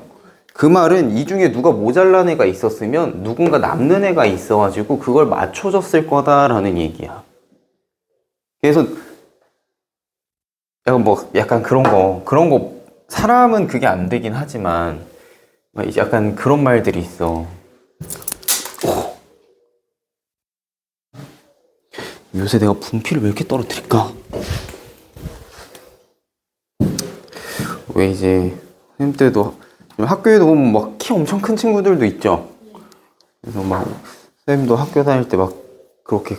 Speaker 1: 그 말은 이 중에 누가 모자란 애가 있었으면 누군가 남는 애가 있어가지고 그걸 맞춰줬을 거다라는 얘기야. 그래서 약간 그런 거 사람은 그게 안 되긴 하지만 약간 그런 말들이 있어. 요새 내가 분필을 왜 이렇게 떨어뜨릴까? 왜 이제 선생님 때도 학교에도 보면 막 키 엄청 큰 친구들도 있죠. 그래서 막 선생님도 학교 다닐 때 막 그렇게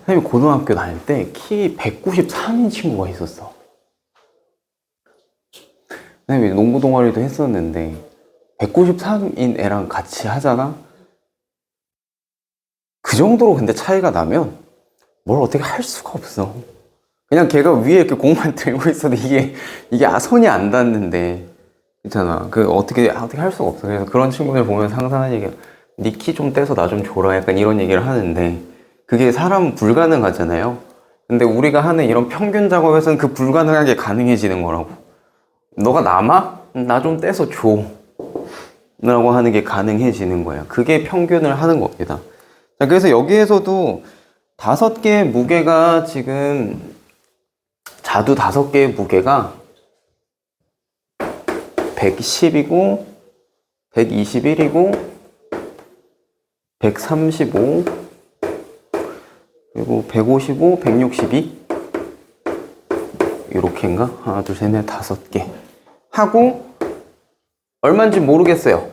Speaker 1: 선생님이 고등학교 다닐 때 키 193인 친구가 있었어. 선생님이 농구 동아리도 했었는데 193인 애랑 같이 하잖아? 그 정도로 근데 차이가 나면 뭘 어떻게 할 수가 없어. 그냥 걔가 위에 이렇게 공만 들고 있어도 이게 손이 안 닿는데 있잖아. 어떻게 할 수가 없어. 그래서 그런 친구들 보면 상상하는 얘기가 니 키 좀 떼서 나 좀 줘라 약간 이런 얘기를 하는데 그게 사람은 불가능하잖아요. 근데 우리가 하는 이런 평균 작업에서는 그 불가능한 게 가능해지는 거라고. 너가 남아? 나 좀 떼서 줘 라고 하는 게 가능해지는 거야. 그게 평균을 하는 겁니다. 자, 그래서 여기에서도 5개의 무게가 지금 자두 5개의 무게가 110이고 121이고 135 그리고 155, 162 이렇게인가? 하나, 둘, 셋, 넷, 5개 하고 얼마인지 모르겠어요.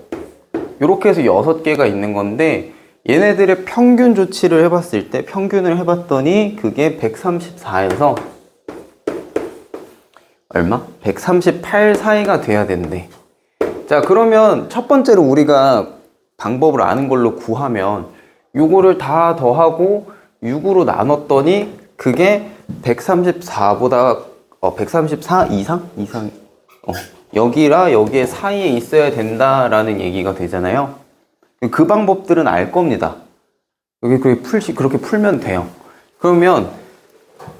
Speaker 1: 이렇게 해서 6개가 있는 건데 얘네들의 평균 조치를 해봤을 때 평균을 해봤더니 그게 134에서 얼마? 138 사이가 돼야 된대. 자, 그러면 첫 번째로 우리가 방법을 아는 걸로 구하면 요거를 다 더하고 6으로 나눴더니 그게 134보다 134 이상 여기랑 여기에 사이에 있어야 된다라는 얘기가 되잖아요. 그 방법들은 알 겁니다. 여기 그렇게 풀면 돼요. 그러면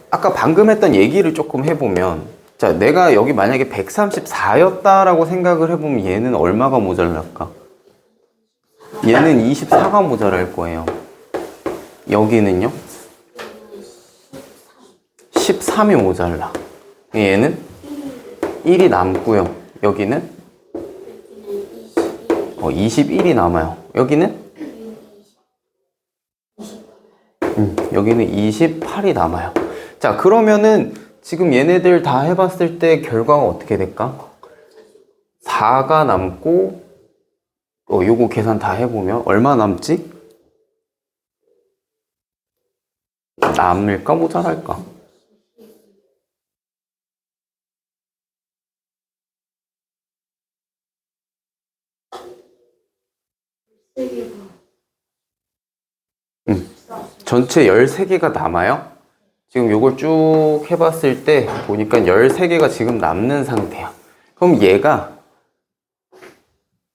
Speaker 1: 아까 방금 했던 얘기를 조금 해보면, 자, 내가 여기 만약에 134였다라고 생각을 해보면 얘는 얼마가 모자랄까? 얘는 24가 모자랄 거예요. 여기는요? 13이 모자라. 얘는 1이 남고요. 여기는 21이 남아요. 여기는 여기는 28이 남아요. 자, 그러면은 지금 얘네들 다 해봤을 때 결과가 어떻게 될까? 4가 남고, 요거 계산 다 해보면 얼마 남지? 남을까 모자랄까? 전체 13개가 남아요? 지금 요걸 쭉 해봤을 때 보니까 13개가 지금 남는 상태야. 그럼 얘가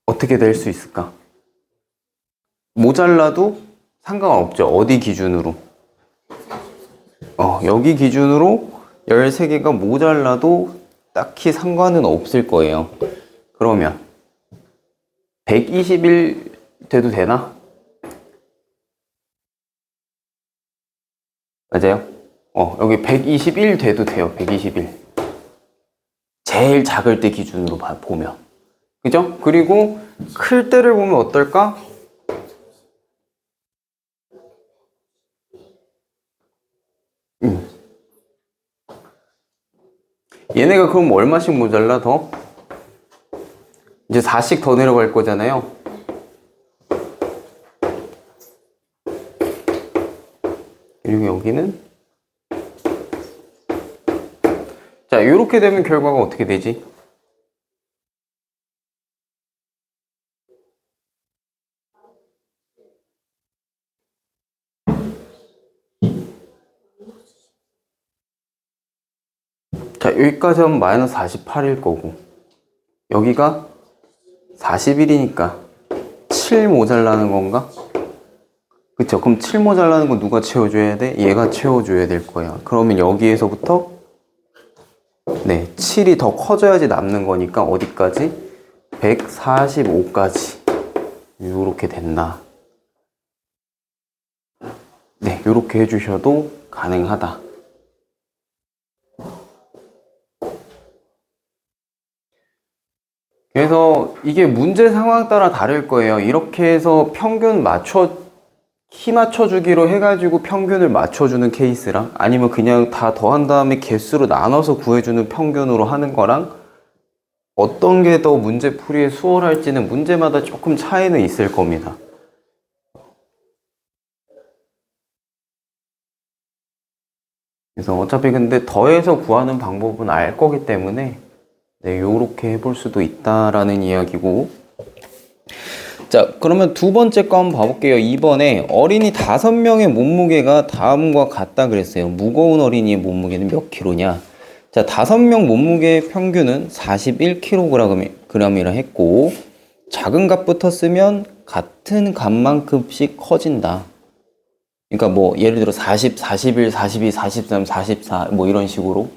Speaker 1: 어떻게 될 수 있을까? 모자라도 상관없죠. 어디 기준으로? 여기 기준으로 13개가 모자라도 딱히 상관은 없을 거예요. 그러면 121 돼도 되나? 맞아요? 여기 121 돼도 돼요. 121. 제일 작을 때 기준으로 보면. 그죠? 그리고 클 때를 보면 어떨까? 얘네가 그럼 얼마씩 모자라 더? 이제 4씩 더 내려갈 거잖아요. 그리고 여기는 자, 이렇게 되면 결과가 어떻게 되지? 자, 여기까지 하면 마이너스 48일 거고, 여기가 41이니까 7 모자라는 건가? 그쵸? 그럼 7 모자라는 건 누가 채워줘야 돼? 얘가 채워줘야 될 거야. 그러면 여기에서부터 7이 더 커져야지 남는 거니까 어디까지? 145까지 요렇게 된다. 네, 요렇게 해주셔도 가능하다. 그래서 이게 문제 상황 따라 다를 거예요. 이렇게 해서 평균 키 맞춰주기로 해가지고 평균을 맞춰주는 케이스랑, 아니면 그냥 다 더한 다음에 개수로 나눠서 구해주는 평균으로 하는 거랑, 어떤 게 더 문제 풀이에 수월할지는 문제마다 조금 차이는 있을 겁니다. 그래서 어차피 근데 더해서 구하는 방법은 알 거기 때문에 요렇게 해볼 수도 있다라는 이야기고, 자, 그러면 두 번째 거 한번 봐볼게요. 2번에 어린이 5명의 몸무게가 다음과 같다 그랬어요. 무거운 어린이의 몸무게는 몇 킬로냐? 자, 5명 몸무게 평균은 41kg이라 했고, 작은 값부터 쓰면 같은 값만큼씩 커진다. 그러니까 뭐 예를 들어 40, 41, 42, 43, 44 뭐 이런 식으로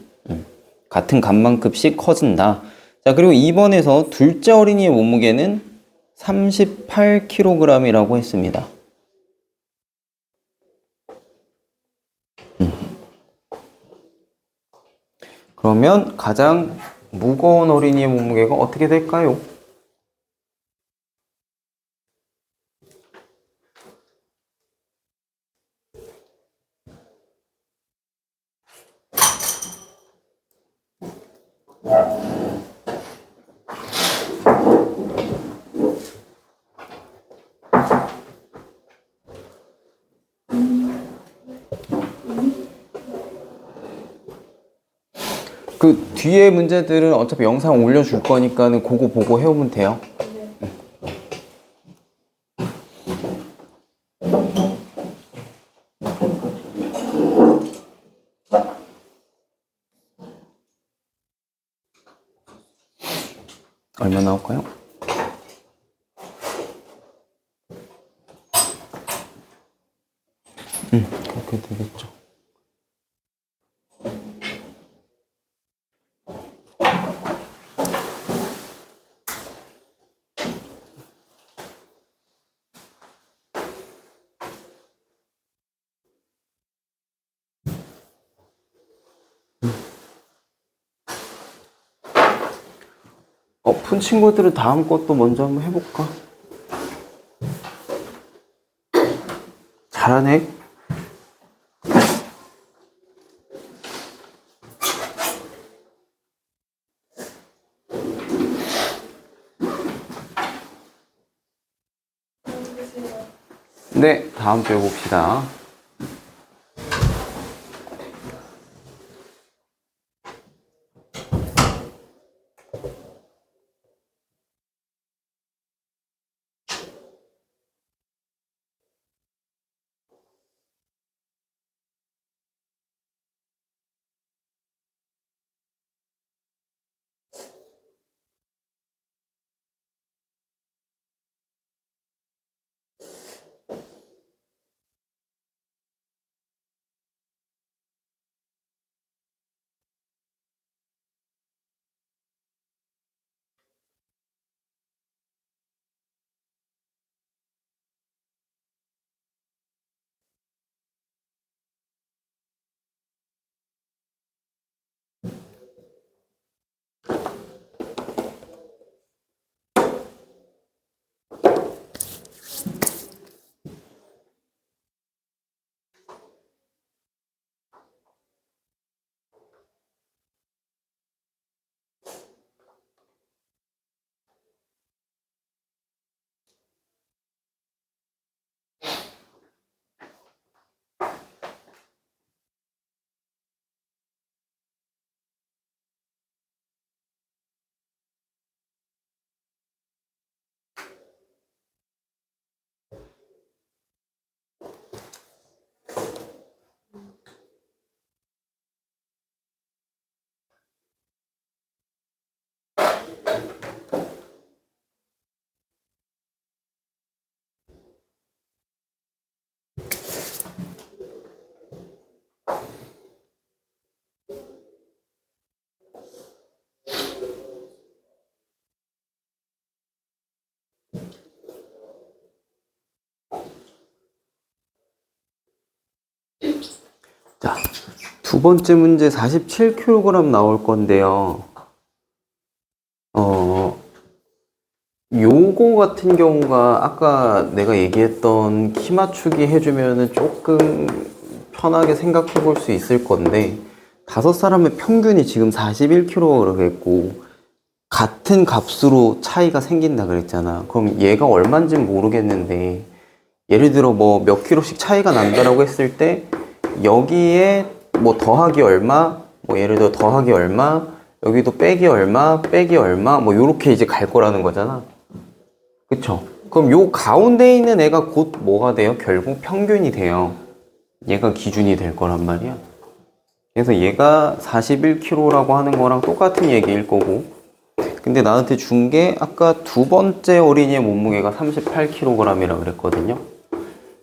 Speaker 1: 같은 값만큼씩 커진다. 자, 그리고 2번에서 둘째 어린이의 몸무게는 38kg이라고 했습니다. 그러면 가장 무거운 어린이의 몸무게가 어떻게 될까요? 그 뒤에 문제들은 어차피 영상 올려줄 거니까는 그거 보고 해오면 돼요. 얼마 나올까요? 그렇게 되겠죠. 푼 친구들은 다음 것도 먼저 한번 해볼까? 잘하네. 네, 다음 주에 봅시다. 자, 두 번째 문제 47kg 나올 건데요. 요거 같은 경우가 아까 내가 얘기했던 키 맞추기 해주면은 조금 편하게 생각해 볼 수 있을 건데, 다섯 사람의 평균이 지금 41kg라고 그랬고, 같은 값으로 차이가 생긴다 그랬잖아. 그럼 얘가 얼마인지는 모르겠는데, 예를 들어 뭐 몇 킬로씩 차이가 난다라고 했을 때, 여기에 뭐 더하기 얼마, 뭐 예를 들어 더하기 얼마, 여기도 빼기 얼마, 빼기 얼마, 뭐 요렇게 이제 갈 거라는 거잖아. 그쵸? 그럼 요 가운데 있는 애가 곧 뭐가 돼요? 결국 평균이 돼요. 얘가 기준이 될 거란 말이야. 그래서 얘가 41kg라고 하는 거랑 똑같은 얘기일 거고, 근데 나한테 준 게 아까 두 번째 어린이의 몸무게가 38kg이라 그랬거든요.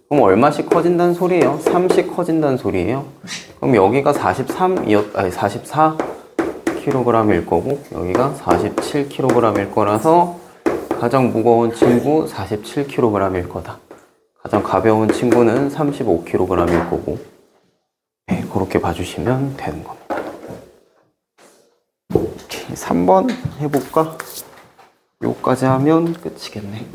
Speaker 1: 그럼 얼마씩 커진다는 소리예요? 3씩 커진다는 소리예요. 그럼 여기가 44kg일 거고, 여기가 47kg일 거라서 가장 무거운 친구 47kg일 거다. 가장 가벼운 친구는 35kg일 거고. 네, 그렇게 봐주시면 되는 겁니다. 3번 해볼까? 요까지 하면 끝이겠네.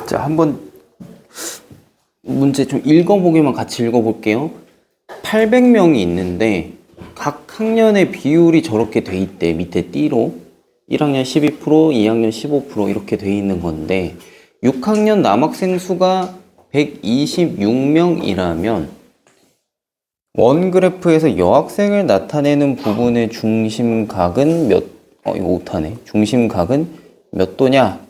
Speaker 1: 자, 한번 문제 좀 읽어보기만 같이 읽어볼게요. 800명이 있는데 각 학년의 비율이 저렇게 돼 있대. 밑에 띠로 1학년 12%, 2학년 15% 이렇게 돼 있는 건데 6학년 남학생 수가 126명이라면 원그래프에서 여학생을 나타내는 부분의 중심각은 이거 오타네. 중심각은 몇 도냐?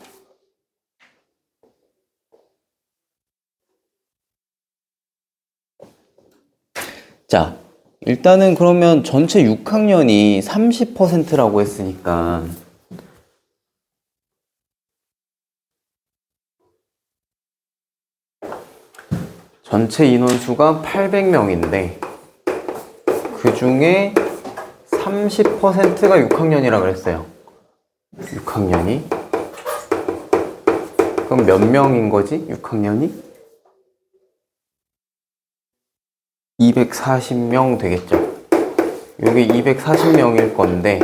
Speaker 1: 자, 일단은 그러면 전체 6학년이 30%라고 했으니까 전체 인원수가 800명인데 그 중에 30%가 6학년이라 그랬어요. 6학년이 그럼 몇 명인 거지? 6학년이? 240명 되겠죠. 여기 240명일 건데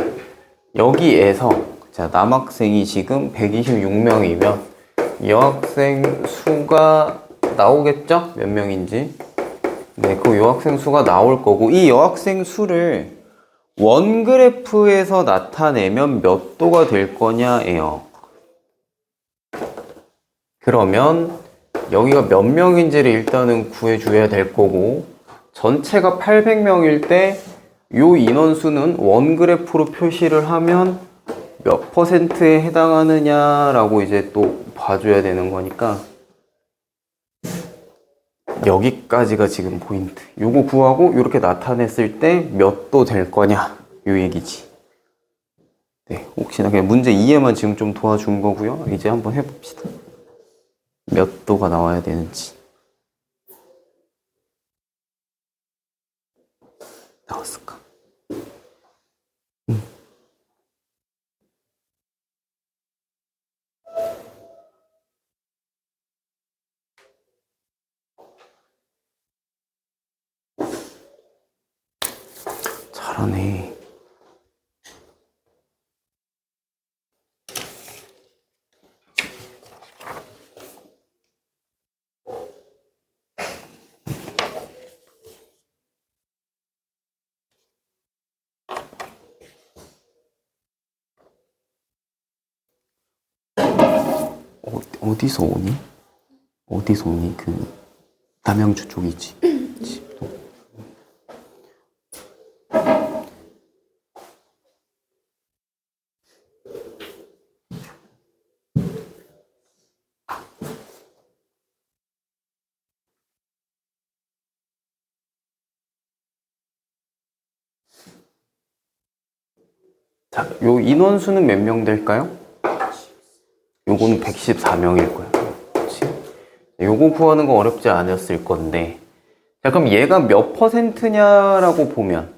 Speaker 1: 여기에서 자, 남학생이 지금 126명이면 여학생 수가 나오겠죠? 몇 명인지. 네, 그 여학생 수가 나올 거고 이 여학생 수를 원그래프에서 나타내면 몇 도가 될 거냐예요. 그러면 여기가 몇 명인지를 일단은 구해줘야 될 거고 전체가 800명일 때 요 인원수는 원그래프로 표시를 하면 몇 퍼센트에 해당하느냐라고 이제 또 봐줘야 되는 거니까 여기까지가 지금 포인트. 요거 구하고 이렇게 나타냈을 때 몇 도 될 거냐 요 얘기지. 네, 혹시나 그냥 문제 이해만 지금 좀 도와준 거고요. 이제 한번 해봅시다. 몇 도가 나와야 되는지. 나왔을까? 잘하네. 어디서 오니? 어디서 오니? 그 남양주 쪽이지. 집도. 자, 요 인원수는 몇 명 될까요? 요거는 114명일 거야. 그치? 요거 구하는 거 어렵지 않았을 건데. 자, 그럼 얘가 몇 퍼센트냐라고 보면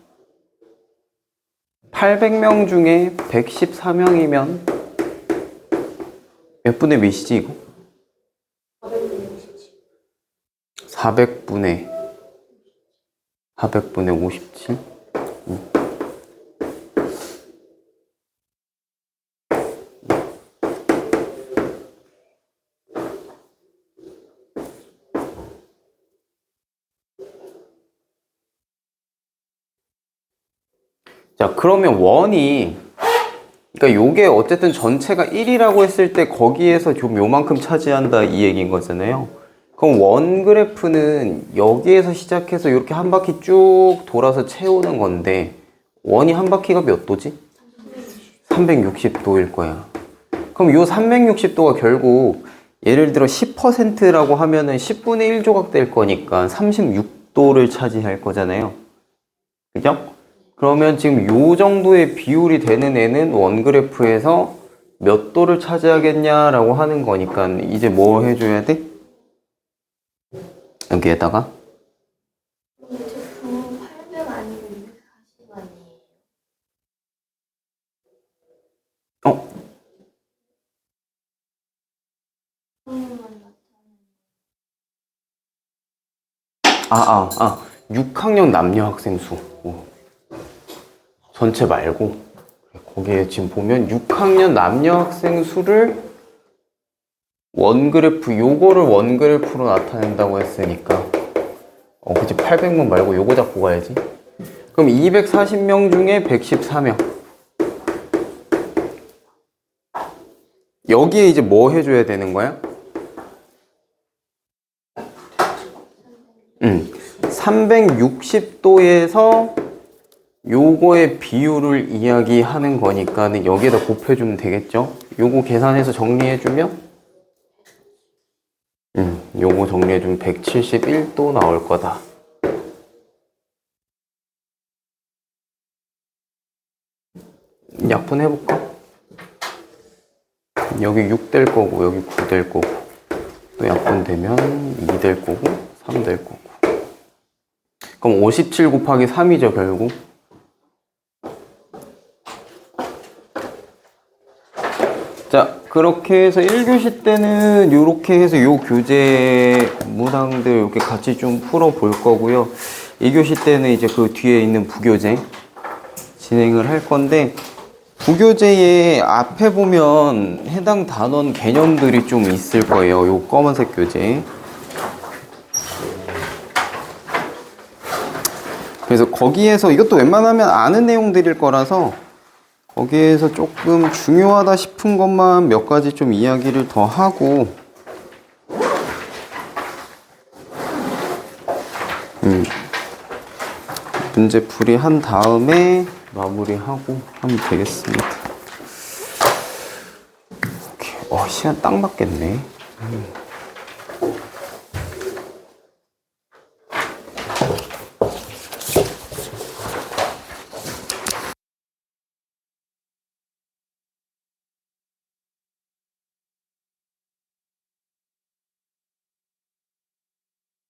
Speaker 1: 800명 중에 114명이면 몇 분의 몇이지 이거? 400분의 57? 자, 그러면 원이, 그러니까 요게 어쨌든 전체가 1이라고 했을 때 거기에서 좀 요만큼 차지한다 이 얘기인 거잖아요. 그럼 원 그래프는 여기에서 시작해서 이렇게 한 바퀴 쭉 돌아서 채우는 건데 원이 한 바퀴가 몇 도지? 360도일 거야. 그럼 요 360도가 결국 예를 들어 10%라고 하면은 10분의 1 조각 될 거니까 36도를 차지할 거잖아요. 그죠? 그러면 지금 요 정도의 비율이 되는 애는 원그래프에서 몇 도를 차지하겠냐라고 하는 거니까 이제 뭐 해줘야 돼? 여기에다가
Speaker 2: 제품 800 아니고 240 아니에요?
Speaker 1: 어?
Speaker 2: 그러면
Speaker 1: 6학년 남녀 학생 수. 전체 말고 거기에 지금 보면 6학년 남녀 학생 수를 원그래프, 요거를 원그래프로 나타낸다고 했으니까 그치, 800명 말고 요거 잡고 가야지. 그럼 240명 중에 114명. 여기에 이제 뭐 해줘야 되는 거야? 360도에서 요거의 비율을 이야기하는 거니까는 여기에다 곱해주면 되겠죠? 요거 계산해서 정리해주면 요거 정리해주면 171도 나올 거다. 약분해볼까? 여기 6 될 거고 여기 9 될 거고 또 약분되면 2 될 거고 3 될 거고. 그럼 57 곱하기 3이죠 결국. 자, 그렇게 해서 1교시 때는 이렇게 해서 요 교재 문항들 이렇게 같이 좀 풀어볼 거고요. 2교시 때는 이제 그 뒤에 있는 부교재 진행을 할 건데, 부교재의 앞에 보면 해당 단원 개념들이 좀 있을 거예요. 요 검은색 교재. 그래서 거기에서 이것도 웬만하면 아는 내용들일 거라서 거기에서 조금 중요하다 싶은 것만 몇 가지 좀 이야기를 더 하고 문제풀이 한 다음에 마무리하고 하면 되겠습니다. 오케이. 시간 딱 맞겠네.